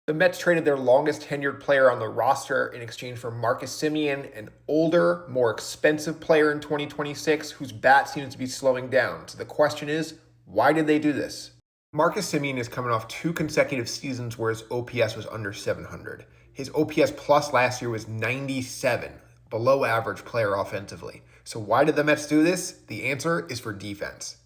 The Mets traded their longest tenured player on the roster in exchange for Marcus Semien, an older, more expensive player in 2026 whose bat seems to be slowing down. So the question is, why did they do this? Marcus Semien is coming off 2 consecutive seasons where his OPS was under 700. His OPS plus last year was 97, below average player offensively. So why did the Mets do this? The answer is for defense.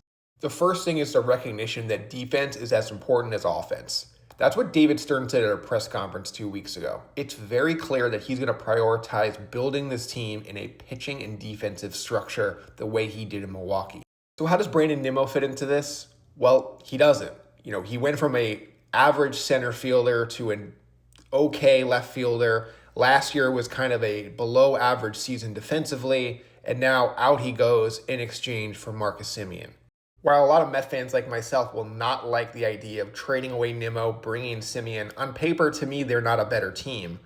The first thing is the recognition that defense is as important as offense. That's what David Stern said at a press conference 2 weeks ago. It's very clear that he's going to prioritize building this team in a pitching and defensive structure the way he did in Milwaukee. So how does Brandon Nimmo fit into this? Well, he doesn't. He went from a average center fielder to an okay left fielder. Last year was kind of a below average season defensively, and now out he goes in exchange for Marcus Semien. While a lot of Met fans like myself will not like the idea of trading away Nimmo, bringing in Semien, on paper, to me, they're not a better team.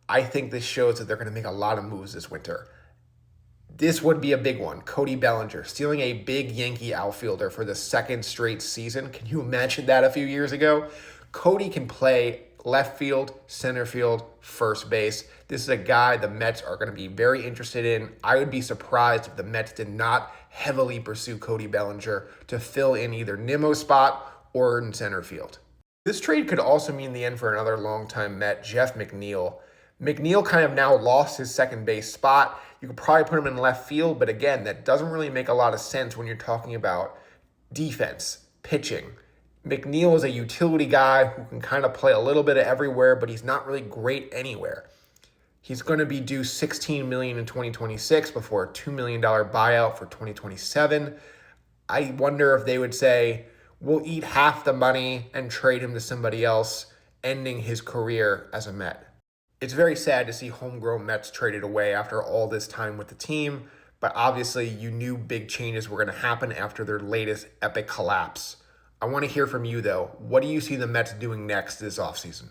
I think this shows that they're going to make a lot of moves this winter. This would be a big one. Cody Bellinger, stealing a big Yankee outfielder for the second straight season. Can you imagine that a few years ago? Cody can play left field, center field, first base. This is a guy the Mets are going to be very interested in. I would be surprised if the Mets did not heavily pursue Cody Bellinger to fill in either Nimmo's spot or in center field. This trade could also mean the end for another longtime Met, Jeff McNeil. McNeil kind of now lost his second base spot. You could probably put him in left field, but again, that doesn't really make a lot of sense when you're talking about defense, pitching. McNeil is a utility guy who can kind of play a little bit of everywhere, but he's not really great anywhere. He's going to be due $16 million in 2026 before a $2 million buyout for 2027. I wonder if they would say, we'll eat half the money and trade him to somebody else, ending his career as a Met. It's very sad to see homegrown Mets traded away after all this time with the team, but obviously you knew big changes were going to happen after their latest epic collapse. I want to hear from you, though. What do you see the Mets doing next this offseason?